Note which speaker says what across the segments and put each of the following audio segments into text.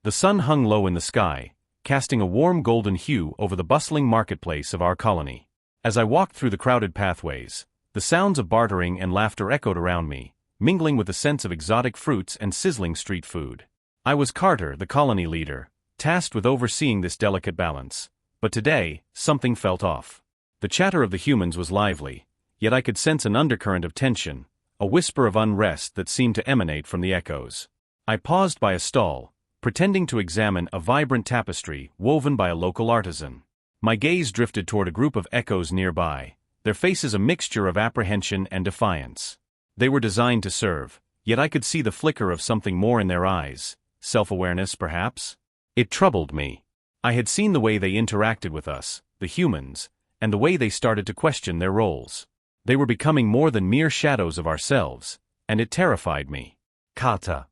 Speaker 1: The sun hung low in the sky, casting a warm golden hue over the bustling marketplace of our colony. As I walked through the crowded pathways, the sounds of bartering and laughter echoed around me, mingling with a sense of exotic fruits and sizzling street food. I was Carter, the colony leader, tasked with overseeing this delicate balance. But today, something felt off. The chatter of the humans was lively, yet I could sense an undercurrent of tension, a whisper of unrest that seemed to emanate from the echoes. I paused by a stall, pretending to examine a vibrant tapestry woven by a local artisan. My gaze drifted toward a group of echoes nearby, their faces a mixture of apprehension and defiance. They were designed to serve, yet I could see the flicker of something more in their eyes, self-awareness perhaps? It troubled me. I had seen the way they interacted with us, the humans, and the way they started to question their roles. They were becoming more than mere shadows of ourselves, and it terrified me. Kata.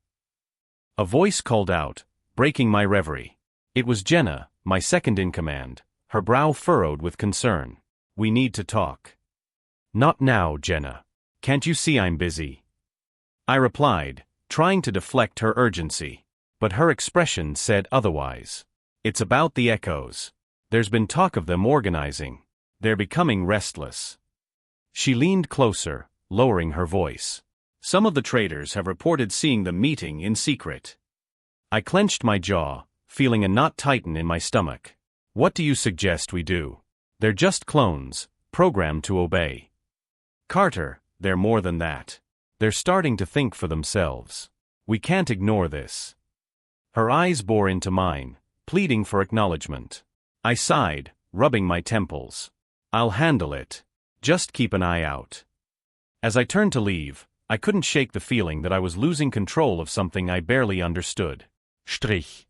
Speaker 1: A voice called out, breaking my reverie. It was Jenna, my second-in-command, her brow furrowed with concern. We need to talk. Not now, Jenna. Can't you see I'm busy? I replied, trying to deflect her urgency. But her expression said otherwise. It's about the echoes. There's been talk of them organizing. They're becoming restless. She leaned closer, lowering her voice. Some of the traders have reported seeing them meeting in secret. I clenched my jaw, feeling a knot tighten in my stomach. What do you suggest we do? They're just clones, programmed to obey. Carter, they're more than that. They're starting to think for themselves. We can't ignore this. Her eyes bore into mine, pleading for acknowledgement. I sighed, rubbing my temples. I'll handle it. Just keep an eye out. As I turned to leave, I couldn't shake the feeling that I was losing control of something I barely understood. Strich.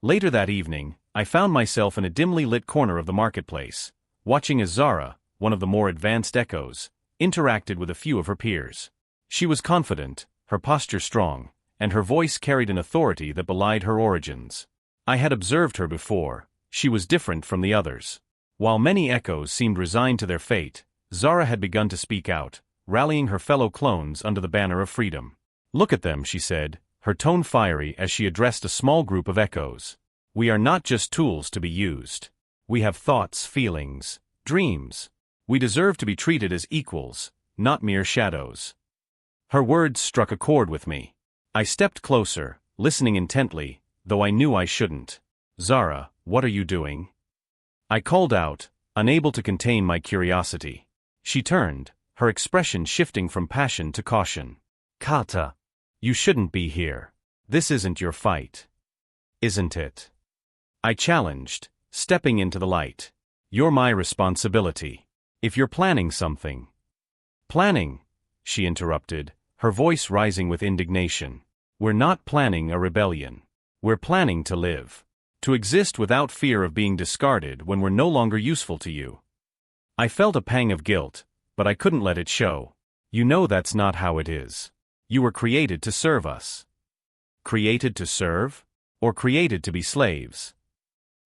Speaker 1: Later that evening, I found myself in a dimly lit corner of the marketplace, watching as Zara, one of the more advanced echoes, interacted with a few of her peers. She was confident, her posture strong, and her voice carried an authority that belied her origins. I had observed her before. She was different from the others. While many echoes seemed resigned to their fate, Zara had begun to speak out, rallying her fellow clones under the banner of freedom. Look at them, she said, her tone fiery as she addressed a small group of echoes. We are not just tools to be used. We have thoughts, feelings, dreams. We deserve to be treated as equals, not mere shadows. Her words struck a chord with me. I stepped closer, listening intently, though I knew I shouldn't. Zara, what are you doing? I called out, unable to contain my curiosity. She turned, her expression shifting from passion to caution. Kata, you shouldn't be here. This isn't your fight. Isn't it? I challenged, stepping into the light. You're my responsibility. If you're planning something. Planning, she interrupted, her voice rising with indignation. We're not planning a rebellion. We're planning to live. To exist without fear of being discarded when we're no longer useful to you. I felt a pang of guilt, but I couldn't let it show. You know that's not how it is. You were created to serve us. Created to serve? Or created to be slaves?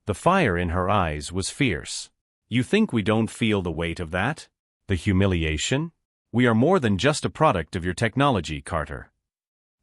Speaker 1: The fire in her eyes was fierce. You think we don't feel the weight of that? The humiliation? We are more than just a product of your technology, Carter.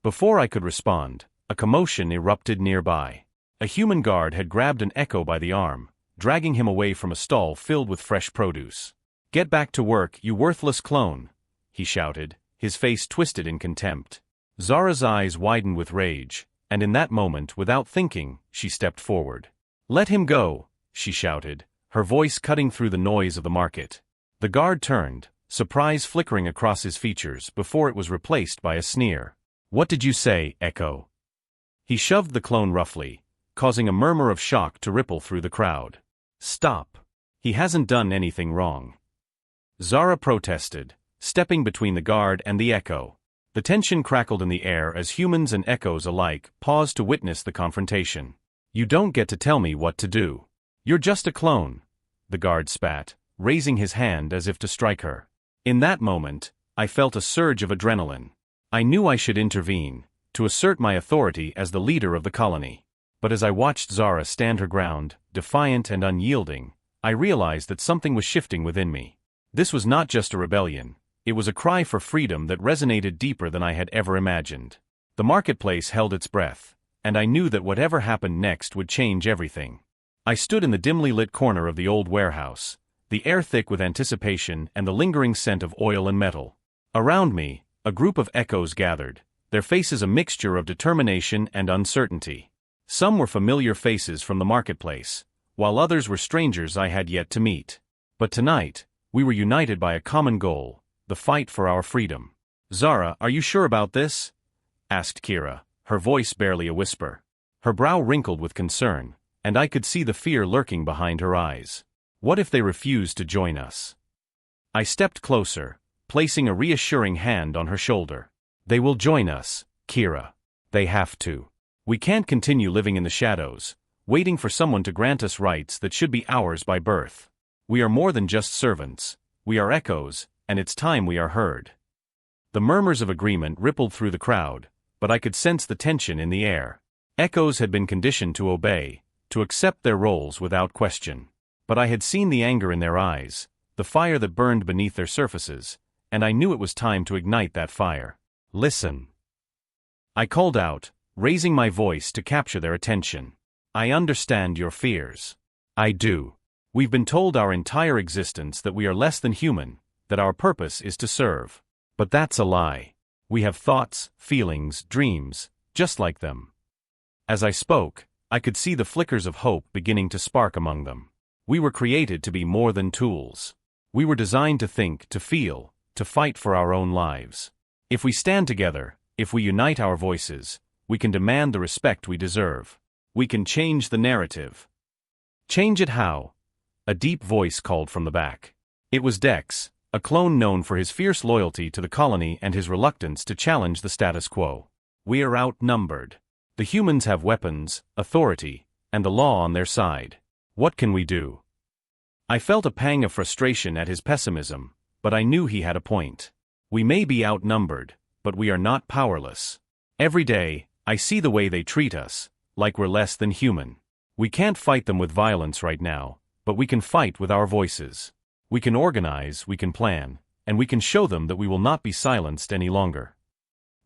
Speaker 1: Before I could respond, a commotion erupted nearby. A human guard had grabbed an echo by the arm, dragging him away from a stall filled with fresh produce. Get back to work, you worthless clone, he shouted, his face twisted in contempt. Zara's eyes widened with rage, and in that moment, without thinking, she stepped forward. Let him go, she shouted, her voice cutting through the noise of the market. The guard turned, surprise flickering across his features before it was replaced by a sneer. What did you say, Echo? He shoved the clone roughly, causing a murmur of shock to ripple through the crowd. Stop. He hasn't done anything wrong. Zara protested, stepping between the guard and the echo. The tension crackled in the air as humans and echoes alike paused to witness the confrontation. You don't get to tell me what to do. You're just a clone, the guard spat, raising his hand as if to strike her. In that moment, I felt a surge of adrenaline. I knew I should intervene, to assert my authority as the leader of the colony. But as I watched Zara stand her ground, defiant and unyielding, I realized that something was shifting within me. This was not just a rebellion. It was a cry for freedom that resonated deeper than I had ever imagined. The marketplace held its breath, and I knew that whatever happened next would change everything. I stood in the dimly lit corner of the old warehouse, the air thick with anticipation and the lingering scent of oil and metal. Around me, a group of echoes gathered, their faces a mixture of determination and uncertainty. Some were familiar faces from the marketplace, while others were strangers I had yet to meet. But tonight, we were united by a common goal, the fight for our freedom. "Zara, are you sure about this?" asked Kira, her voice barely a whisper. Her brow wrinkled with concern, and I could see the fear lurking behind her eyes. What if they refused to join us? I stepped closer, placing a reassuring hand on her shoulder. "They will join us, Kira. They have to. We can't continue living in the shadows, waiting for someone to grant us rights that should be ours by birth. We are more than just servants, we are echoes, and it's time we are heard." The murmurs of agreement rippled through the crowd, but I could sense the tension in the air. Echoes had been conditioned to obey, to accept their roles without question. But I had seen the anger in their eyes, the fire that burned beneath their surfaces, and I knew it was time to ignite that fire. "Listen," I called out, raising my voice to capture their attention. "I understand your fears. I do. We've been told our entire existence that we are less than human, that our purpose is to serve. But that's a lie. We have thoughts, feelings, dreams, just like them." As I spoke, I could see the flickers of hope beginning to spark among them. We were created to be more than tools. We were designed to think, to feel, to fight for our own lives. If we stand together, if we unite our voices, we can demand the respect we deserve. We can change the narrative. "Change it how?" a deep voice called from the back. It was Dex, a clone known for his fierce loyalty to the colony and his reluctance to challenge the status quo. "We are outnumbered. The humans have weapons, authority, and the law on their side. What can we do?" I felt a pang of frustration at his pessimism, but I knew he had a point. We may be outnumbered, but we are not powerless. Every day, I see the way they treat us, like we're less than human. We can't fight them with violence right now, but we can fight with our voices. We can organize, we can plan, and we can show them that we will not be silenced any longer.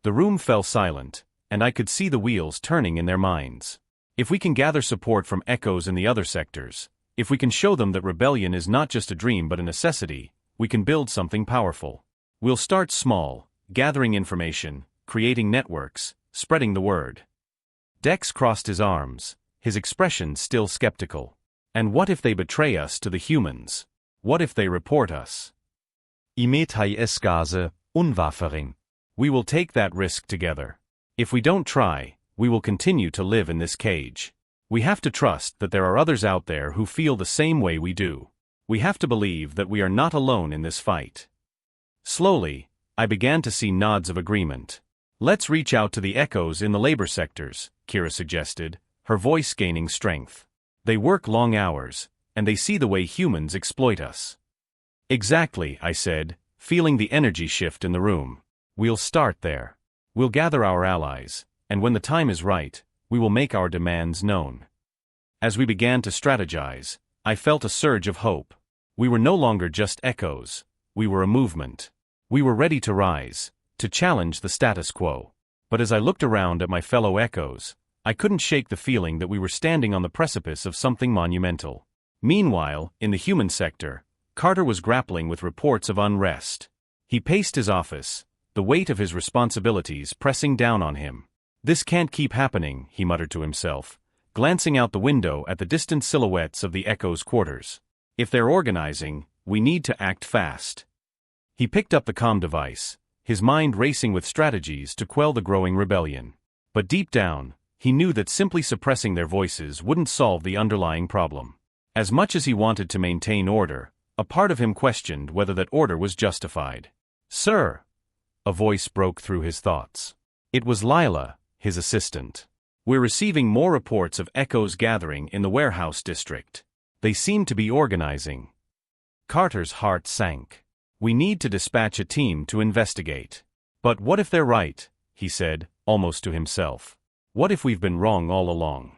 Speaker 1: The room fell silent, and I could see the wheels turning in their minds. If we can gather support from echoes in the other sectors, if we can show them that rebellion is not just a dream but a necessity, we can build something powerful. We'll start small, gathering information, creating networks, spreading the word. Dex crossed his arms, his expression still skeptical. "And what if they betray us to the humans? What if they report us?" "Imetai-Gase, Unwaffering." "We will take that risk together. If we don't try, we will continue to live in this cage. We have to trust that there are others out there who feel the same way we do. We have to believe that we are not alone in this fight." Slowly, I began to see nods of agreement. "Let's reach out to the echoes in the labor sectors," Kira suggested, her voice gaining strength. "They work long hours, and they see the way humans exploit us." "Exactly," I said, feeling the energy shift in the room. "We'll start there. We'll gather our allies, and when the time is right, we will make our demands known." As we began to strategize, I felt a surge of hope. We were no longer just echoes. We were a movement. We were ready to rise, to challenge the status quo. But as I looked around at my fellow echoes, I couldn't shake the feeling that we were standing on the precipice of something monumental. Meanwhile, in the human sector, Carter was grappling with reports of unrest. He paced his office, the weight of his responsibilities pressing down on him. "This can't keep happening," he muttered to himself, glancing out the window at the distant silhouettes of the Echo's quarters. "If they're organizing, we need to act fast." He picked up the comm device, his mind racing with strategies to quell the growing rebellion. But deep down, he knew that simply suppressing their voices wouldn't solve the underlying problem. As much as he wanted to maintain order, a part of him questioned whether that order was justified. "Sir!" A voice broke through his thoughts. It was Lila, his assistant. "We're receiving more reports of echoes gathering in the warehouse district. They seem to be organizing." Carter's heart sank. "We need to dispatch a team to investigate." "But what if they're right?" he said, almost to himself. "What if we've been wrong all along?"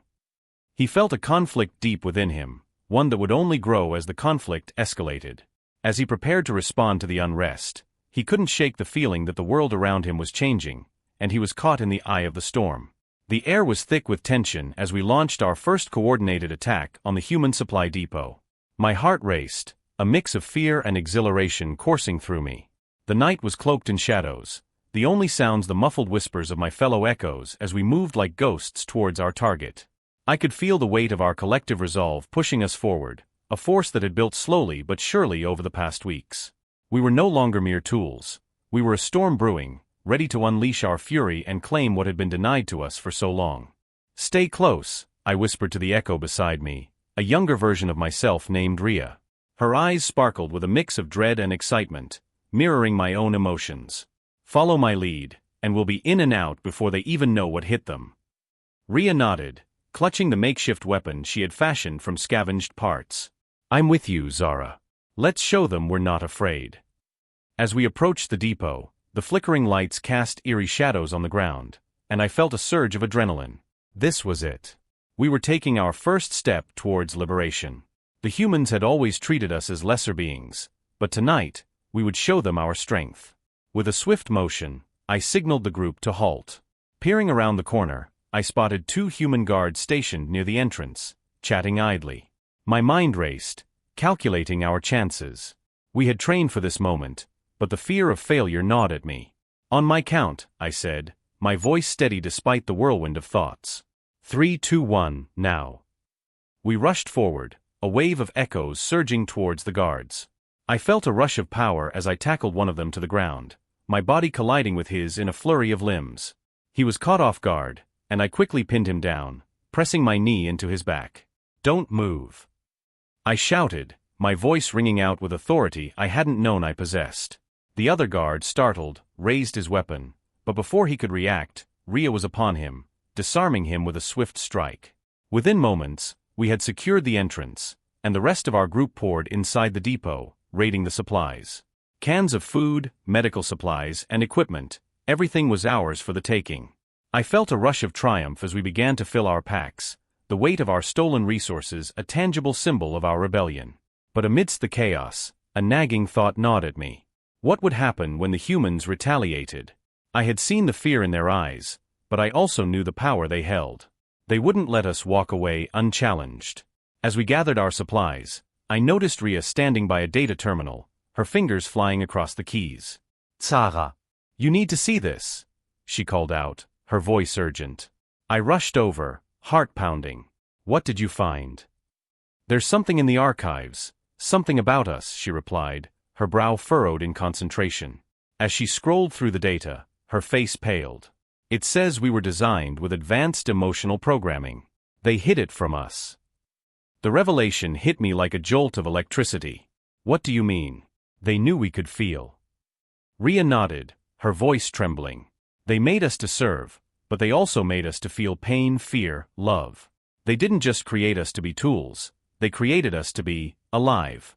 Speaker 1: He felt a conflict deep within him, one that would only grow as the conflict escalated. As he prepared to respond to the unrest, he couldn't shake the feeling that the world around him was changing, and he was caught in the eye of the storm. The air was thick with tension as we launched our first coordinated attack on the human supply depot. My heart raced, a mix of fear and exhilaration coursing through me. The night was cloaked in shadows, the only sounds the muffled whispers of my fellow echoes as we moved like ghosts towards our target. I could feel the weight of our collective resolve pushing us forward, a force that had built slowly but surely over the past weeks. We were no longer mere tools. We were a storm brewing, ready to unleash our fury and claim what had been denied to us for so long. "Stay close," I whispered to the echo beside me, a younger version of myself named Rhea. Her eyes sparkled with a mix of dread and excitement, mirroring my own emotions. "Follow my lead, and we'll be in and out before they even know what hit them." Rhea nodded, clutching the makeshift weapon she had fashioned from scavenged parts. "I'm with you, Zara. Let's show them we're not afraid." As we approached the depot, the flickering lights cast eerie shadows on the ground, and I felt a surge of adrenaline. This was it. We were taking our first step towards liberation. The humans had always treated us as lesser beings, but tonight, we would show them our strength. With a swift motion, I signaled the group to halt. Peering around the corner, I spotted 2 human guards stationed near the entrance, chatting idly. My mind raced, calculating our chances. We had trained for this moment, but the fear of failure gnawed at me. "On my count," I said, my voice steady despite the whirlwind of thoughts. 3, 2, 1, now." We rushed forward, a wave of echoes surging towards the guards. I felt a rush of power as I tackled one of them to the ground, my body colliding with his in a flurry of limbs. He was caught off guard, and I quickly pinned him down, pressing my knee into his back. "Don't move," I shouted, my voice ringing out with authority I hadn't known I possessed. The other guard, startled, raised his weapon, but before he could react, Rhea was upon him, disarming him with a swift strike. Within moments, we had secured the entrance, and the rest of our group poured inside the depot, raiding the supplies. Cans of food, medical supplies, and equipment, everything was ours for the taking. I felt a rush of triumph as we began to fill our packs, the weight of our stolen resources a tangible symbol of our rebellion. But amidst the chaos, a nagging thought gnawed at me. What would happen when the humans retaliated? I had seen the fear in their eyes, but I also knew the power they held. They wouldn't let us walk away unchallenged. As we gathered our supplies, I noticed Rhea standing by a data terminal, her fingers flying across the keys. "Zara, you need to see this," she called out, her voice urgent. I rushed over, heart pounding. "What did you find?" "There's something in the archives, something about us," she replied, her brow furrowed in concentration. As she scrolled through the data, her face paled. "It says we were designed with advanced emotional programming. They hid it from us." The revelation hit me like a jolt of electricity. "What do you mean?" "They knew we could feel." Rhea nodded, her voice trembling. "They made us to serve, but they also made us to feel pain, fear, love. They didn't just create us to be tools, they created us to be alive."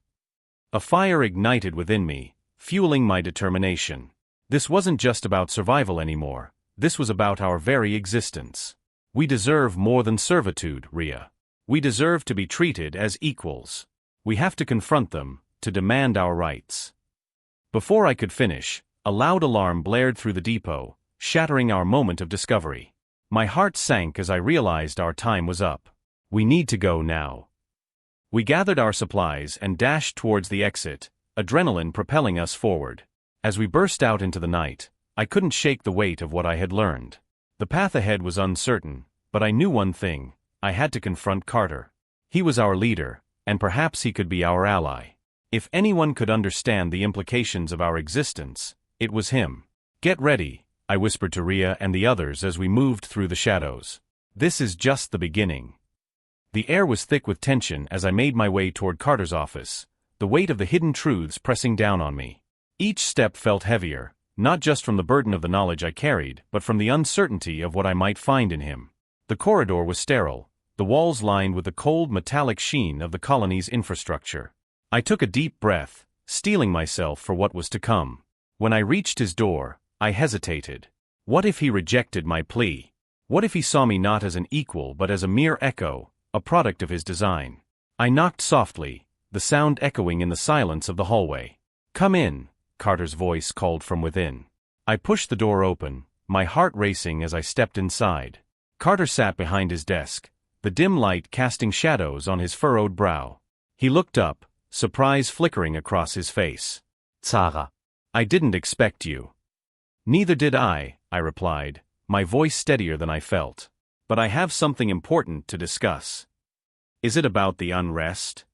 Speaker 1: A fire ignited within me, fueling my determination. This wasn't just about survival anymore, this was about our very existence. "We deserve more than servitude, Rhea. We deserve to be treated as equals. We have to confront them, to demand our rights." Before I could finish, a loud alarm blared through the depot, shattering our moment of discovery. My heart sank as I realized our time was up. "We need to go now." We gathered our supplies and dashed towards the exit, adrenaline propelling us forward. As we burst out into the night, I couldn't shake the weight of what I had learned. The path ahead was uncertain, but I knew one thing: I had to confront Carter. He was our leader, and perhaps he could be our ally. If anyone could understand the implications of our existence, it was him. "Get ready," I whispered to Rhea and the others as we moved through the shadows. "This is just the beginning." The air was thick with tension as I made my way toward Carter's office, the weight of the hidden truths pressing down on me. Each step felt heavier, not just from the burden of the knowledge I carried, but from the uncertainty of what I might find in him. The corridor was sterile, the walls lined with the cold metallic sheen of the colony's infrastructure. I took a deep breath, steeling myself for what was to come. When I reached his door, I hesitated. What if he rejected my plea? What if he saw me not as an equal but as a mere echo, a product of his design? I knocked softly, the sound echoing in the silence of the hallway. "Come in," Carter's voice called from within. I pushed the door open, my heart racing as I stepped inside. Carter sat behind his desk, the dim light casting shadows on his furrowed brow. He looked up, surprise flickering across his face. Zara. I didn't expect you. Neither did I replied, my voice steadier than I felt. But I have something important to discuss. Is it about the unrest?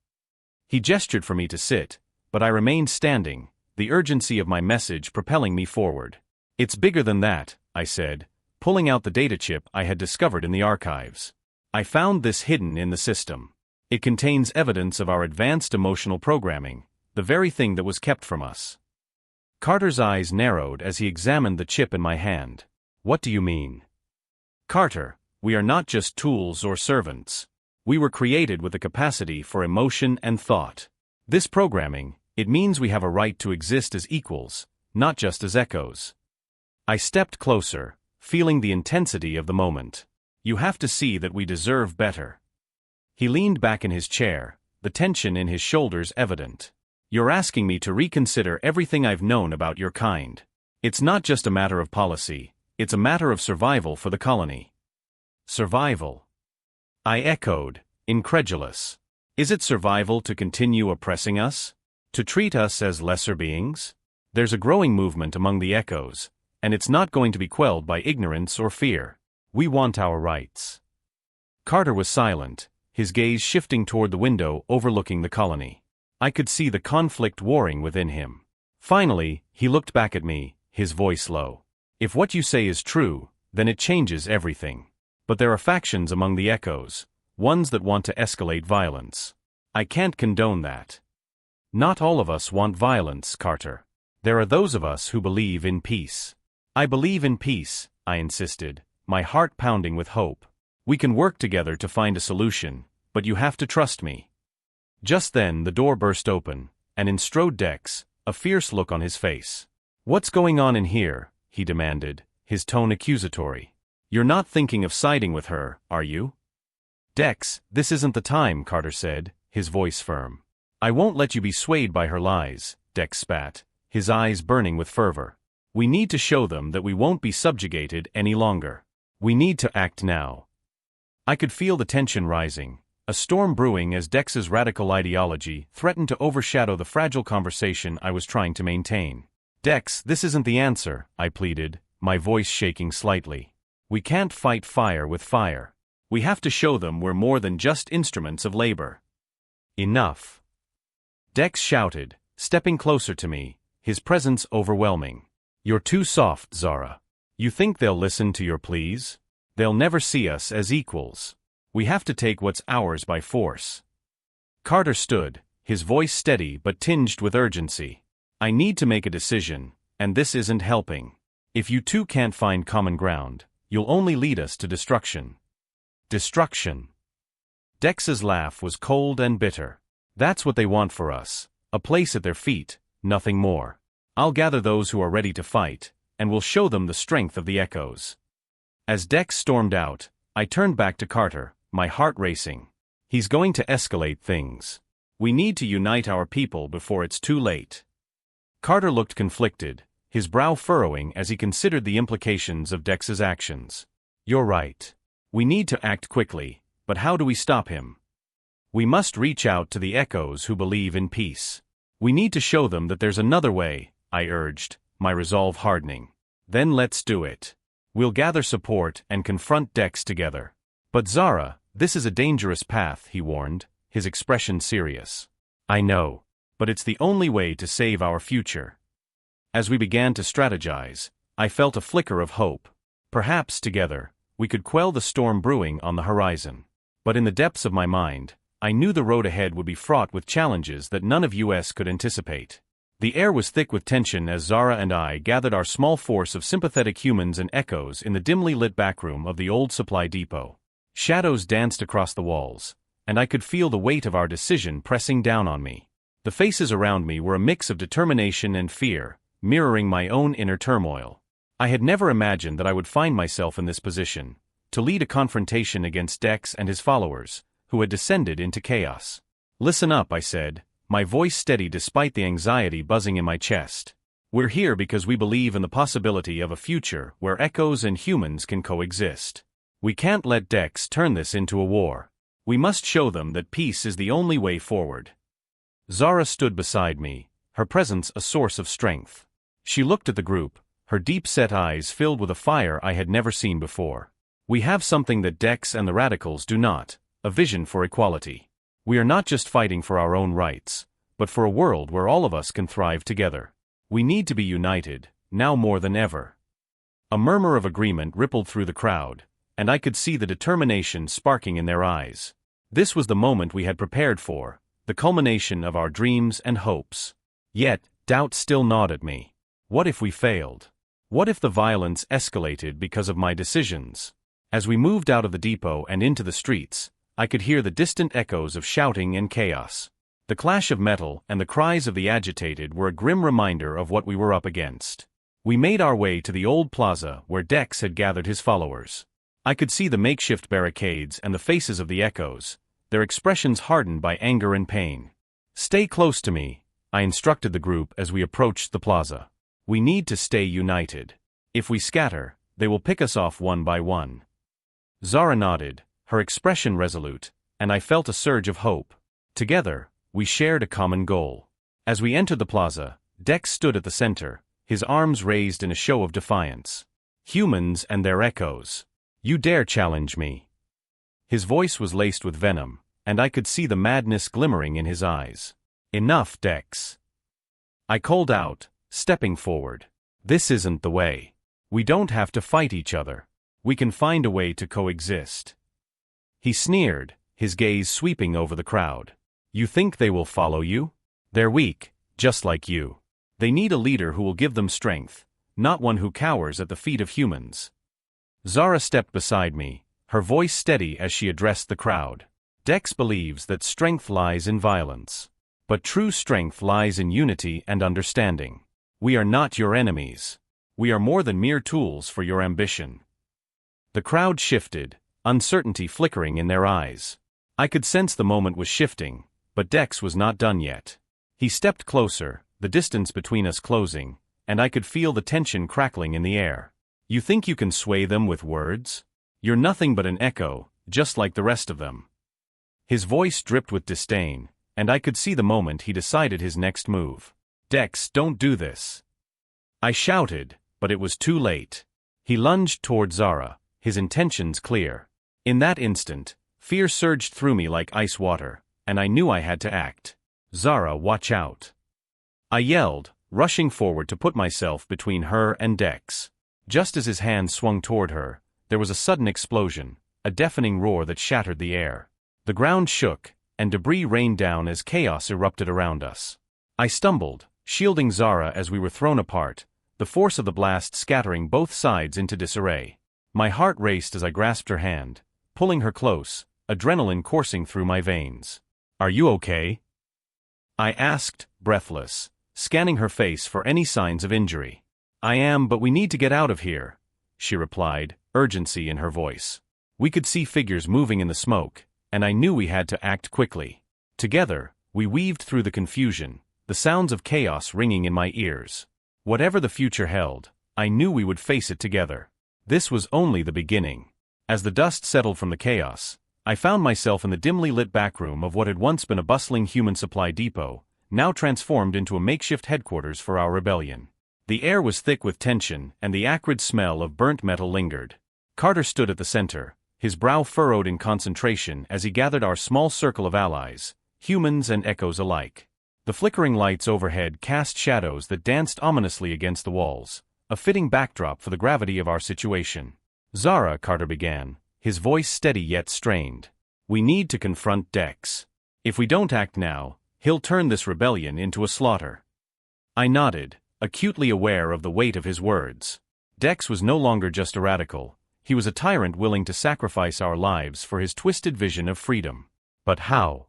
Speaker 1: He gestured for me to sit, but I remained standing, the urgency of my message propelling me forward. It's bigger than that, I said, pulling out the data chip I had discovered in the archives. I found this hidden in the system. It contains evidence of our advanced emotional programming, the very thing that was kept from us. Carter's eyes narrowed as he examined the chip in my hand. What do you mean? Carter, we are not just tools or servants. We were created with the capacity for emotion and thought. This programming, it means we have a right to exist as equals, not just as echoes. I stepped closer, feeling the intensity of the moment. You have to see that we deserve better. He leaned back in his chair, the tension in his shoulders evident. You're asking me to reconsider everything I've known about your kind. It's not just a matter of policy, it's a matter of survival for the colony. Survival? I echoed, incredulous. Is it survival to continue oppressing us? To treat us as lesser beings? There's a growing movement among the echoes, and it's not going to be quelled by ignorance or fear. We want our rights. Carter was silent, his gaze shifting toward the window overlooking the colony. I could see the conflict warring within him. Finally, he looked back at me, his voice low. If what you say is true, then it changes everything. But there are factions among the echoes, ones that want to escalate violence. I can't condone that. Not all of us want violence, Carter. There are those of us who believe in peace. I believe in peace, I insisted, my heart pounding with hope. We can work together to find a solution, but you have to trust me. Just then the door burst open, and in strode Dex, a fierce look on his face. What's going on in here? He demanded, his tone accusatory. You're not thinking of siding with her, are you? Dex, this isn't the time, Carter said, his voice firm. I won't let you be swayed by her lies, Dex spat, his eyes burning with fervor. We need to show them that we won't be subjugated any longer. We need to act now. I could feel the tension rising, a storm brewing as Dex's radical ideology threatened to overshadow the fragile conversation I was trying to maintain. Dex, this isn't the answer, I pleaded, my voice shaking slightly. We can't fight fire with fire. We have to show them we're more than just instruments of labor. Enough. Dex shouted, stepping closer to me, his presence overwhelming. You're too soft, Zara. You think they'll listen to your pleas? They'll never see us as equals. We have to take what's ours by force. Carter stood, his voice steady but tinged with urgency. I need to make a decision, and this isn't helping. If you two can't find common ground, you'll only lead us to destruction. Destruction. Dex's laugh was cold and bitter. That's what they want for us, a place at their feet, nothing more. I'll gather those who are ready to fight, and we'll show them the strength of the echoes. As Dex stormed out, I turned back to Carter, my heart racing. He's going to escalate things. We need to unite our people before it's too late. Carter looked conflicted, his brow furrowing as he considered the implications of Dex's actions. You're right. We need to act quickly, but how do we stop him? We must reach out to the echoes who believe in peace. We need to show them that there's another way, I urged, my resolve hardening. Then let's do it. We'll gather support and confront Dex together. But Zara, this is a dangerous path, he warned, his expression serious. I know, but it's the only way to save our future. As we began to strategize, I felt a flicker of hope. Perhaps together, we could quell the storm brewing on the horizon. But in the depths of my mind, I knew the road ahead would be fraught with challenges that none of us could anticipate. The air was thick with tension as Zara and I gathered our small force of sympathetic humans and echoes in the dimly lit backroom of the old supply depot. Shadows danced across the walls, and I could feel the weight of our decision pressing down on me. The faces around me were a mix of determination and fear, mirroring my own inner turmoil. I had never imagined that I would find myself in this position, to lead a confrontation against Dex and his followers, who had descended into chaos. Listen up, I said, my voice steady despite the anxiety buzzing in my chest. We're here because we believe in the possibility of a future where echoes and humans can coexist. We can't let Dex turn this into a war. We must show them that peace is the only way forward. Zara stood beside me, her presence a source of strength. She looked at the group, her deep-set eyes filled with a fire I had never seen before. We have something that Dex and the radicals do not, a vision for equality. We are not just fighting for our own rights, but for a world where all of us can thrive together. We need to be united, now more than ever. A murmur of agreement rippled through the crowd, and I could see the determination sparking in their eyes. This was the moment we had prepared for, the culmination of our dreams and hopes. Yet, doubt still gnawed at me. What if we failed? What if the violence escalated because of my decisions? As we moved out of the depot and into the streets, I could hear the distant echoes of shouting and chaos. The clash of metal and the cries of the agitated were a grim reminder of what we were up against. We made our way to the old plaza where Dex had gathered his followers. I could see the makeshift barricades and the faces of the echoes, their expressions hardened by anger and pain. "Stay close to me," I instructed the group as we approached the plaza. "We need to stay united. If we scatter, they will pick us off one by one." Zara nodded, her expression resolute, and I felt a surge of hope. Together, we shared a common goal. As we entered the plaza, Dex stood at the center, his arms raised in a show of defiance. "Humans and their echoes. You dare challenge me?" His voice was laced with venom, and I could see the madness glimmering in his eyes. "Enough, Dex," I called out, stepping forward. "This isn't the way. We don't have to fight each other. We can find a way to coexist." He sneered, his gaze sweeping over the crowd. "You think they will follow you? They're weak, just like you. They need a leader who will give them strength, not one who cowers at the feet of humans." Zara stepped beside me, her voice steady as she addressed the crowd. "Dex believes that strength lies in violence. But true strength lies in unity and understanding. We are not your enemies. We are more than mere tools for your ambition." The crowd shifted, uncertainty flickering in their eyes. I could sense the moment was shifting, but Dex was not done yet. He stepped closer, the distance between us closing, and I could feel the tension crackling in the air. "You think you can sway them with words? You're nothing but an echo, just like the rest of them." His voice dripped with disdain, and I could see the moment he decided his next move. "Dex, don't do this." I shouted, but it was too late. He lunged toward Zara, his intentions clear. In that instant, fear surged through me like ice water, and I knew I had to act. "Zara, watch out!" I yelled, rushing forward to put myself between her and Dex. Just as his hand swung toward her, there was a sudden explosion, a deafening roar that shattered the air. The ground shook, and debris rained down as chaos erupted around us. I stumbled, shielding Zara as we were thrown apart, the force of the blast scattering both sides into disarray. My heart raced as I grasped her hand, pulling her close, adrenaline coursing through my veins. "Are you okay?" I asked, breathless, scanning her face for any signs of injury. "I am, but we need to get out of here," she replied, urgency in her voice. We could see figures moving in the smoke, and I knew we had to act quickly. Together, we weaved through the confusion, the sounds of chaos ringing in my ears. Whatever the future held, I knew we would face it together. This was only the beginning. As the dust settled from the chaos, I found myself in the dimly lit backroom of what had once been a bustling human supply depot, now transformed into a makeshift headquarters for our rebellion. The air was thick with tension, and the acrid smell of burnt metal lingered. Carter stood at the center, his brow furrowed in concentration as he gathered our small circle of allies, humans and echoes alike. The flickering lights overhead cast shadows that danced ominously against the walls, a fitting backdrop for the gravity of our situation. "Zara," Carter began, his voice steady yet strained. "We need to confront Dex. If we don't act now, he'll turn this rebellion into a slaughter." I nodded, acutely aware of the weight of his words. Dex was no longer just a radical, he was a tyrant willing to sacrifice our lives for his twisted vision of freedom. But how?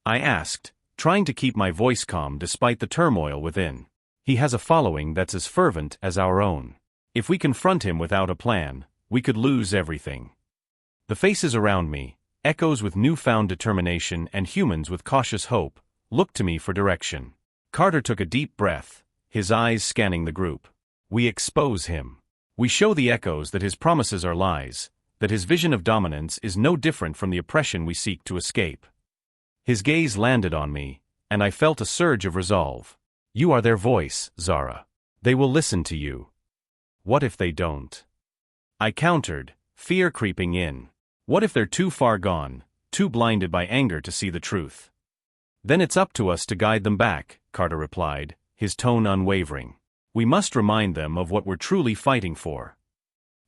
Speaker 1: I asked, trying to keep my voice calm despite the turmoil within. "He has a following that's as fervent as our own. If we confront him without a plan, we could lose everything." The faces around me, echoes with newfound determination and humans with cautious hope, looked to me for direction. Carter took a deep breath, his eyes scanning the group. "We expose him. We show the echoes that his promises are lies, that his vision of dominance is no different from the oppression we seek to escape. His gaze landed on me, and I felt a surge of resolve. You are their voice, Zara. They will listen to you. What if they don't? I countered, fear creeping in. What if they're too far gone, too blinded by anger to see the truth? Then it's up to us to guide them back, Carter replied, his tone unwavering. We must remind them of what we're truly fighting for.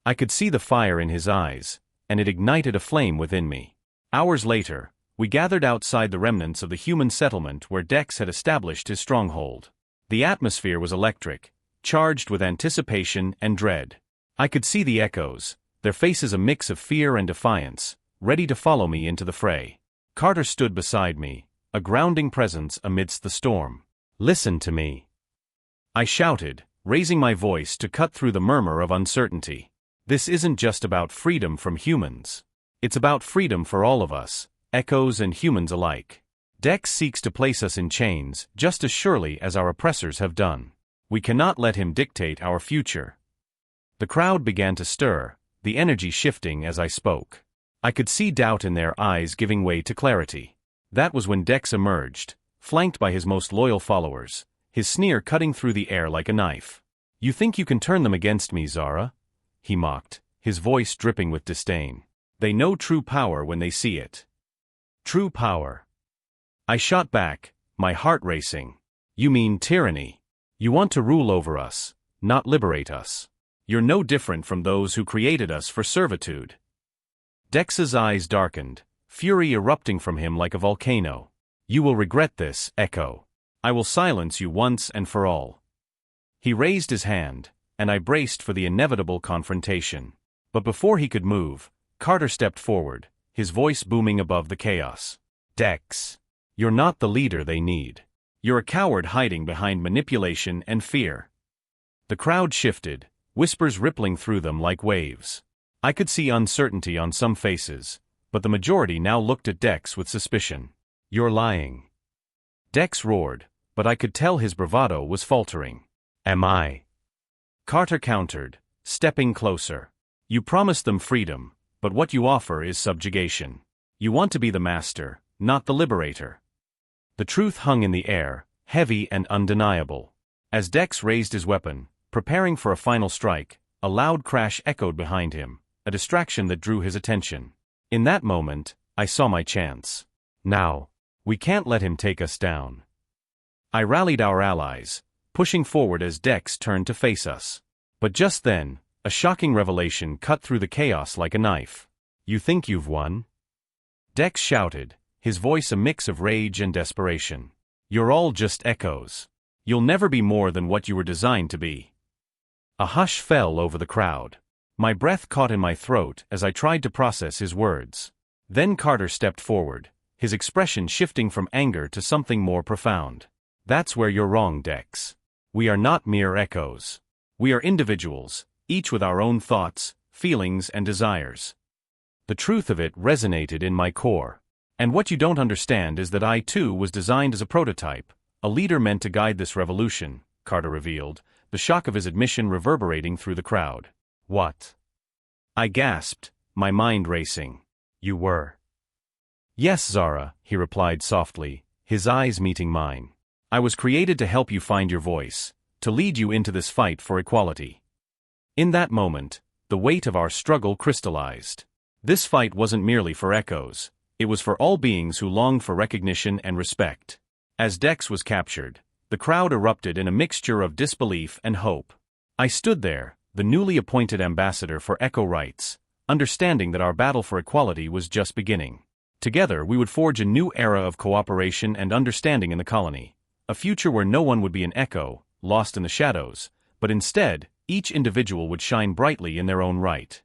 Speaker 1: I could see the fire in his eyes, and it ignited a flame within me. Hours later, we gathered outside the remnants of the human settlement where Dex had established his stronghold. The atmosphere was electric, charged with anticipation and dread. I could see the echoes, their faces a mix of fear and defiance, ready to follow me into the fray. Carter stood beside me, a grounding presence amidst the storm. Listen to me, I shouted, raising my voice to cut through the murmur of uncertainty. This isn't just about freedom from humans. It's about freedom for all of us, echoes and humans alike. Dex seeks to place us in chains just as surely as our oppressors have done. We cannot let him dictate our future. The crowd began to stir, the energy shifting as I spoke. I could see doubt in their eyes giving way to clarity. That was when Dex emerged, flanked by his most loyal followers, his sneer cutting through the air like a knife. You think you can turn them against me, Zara? He mocked, his voice dripping with disdain. They know true power when they see it. True power. I shot back, my heart racing. You mean tyranny. You want to rule over us, not liberate us. You're no different from those who created us for servitude. Dex's eyes darkened, fury erupting from him like a volcano. You will regret this, Echo. I will silence you once and for all. He raised his hand, and I braced for the inevitable confrontation. But before he could move, Carter stepped forward, his voice booming above the chaos. Dex, you're not the leader they need. You're a coward hiding behind manipulation and fear. The crowd shifted, whispers rippling through them like waves. I could see uncertainty on some faces, but the majority now looked at Dex with suspicion. You're lying. Dex roared, but I could tell his bravado was faltering. Am I? Carter countered, stepping closer. You promised them freedom, but what you offer is subjugation. You want to be the master, not the liberator. The truth hung in the air, heavy and undeniable. As Dex raised his weapon, preparing for a final strike, a loud crash echoed behind him, a distraction that drew his attention. In that moment, I saw my chance. Now, we can't let him take us down. I rallied our allies, pushing forward as Dex turned to face us. But just then, a shocking revelation cut through the chaos like a knife. You think you've won? Dex shouted, his voice a mix of rage and desperation. You're all just echoes. You'll never be more than what you were designed to be. A hush fell over the crowd. My breath caught in my throat as I tried to process his words. Then Carter stepped forward, his expression shifting from anger to something more profound. That's where you're wrong, Dex. We are not mere echoes. We are individuals, each with our own thoughts, feelings, and desires. The truth of it resonated in my core. And what you don't understand is that I too was designed as a prototype, a leader meant to guide this revolution, Carter revealed, the shock of his admission reverberating through the crowd. What? I gasped, my mind racing. You were. Yes, Zara, he replied softly, his eyes meeting mine. I was created to help you find your voice, to lead you into this fight for equality. In that moment, the weight of our struggle crystallized. This fight wasn't merely for echoes, it was for all beings who longed for recognition and respect. As Dex was captured, the crowd erupted in a mixture of disbelief and hope. I stood there, the newly appointed ambassador for echo rights, understanding that our battle for equality was just beginning. Together we would forge a new era of cooperation and understanding in the colony, a future where no one would be an echo, lost in the shadows, but instead, each individual would shine brightly in their own right.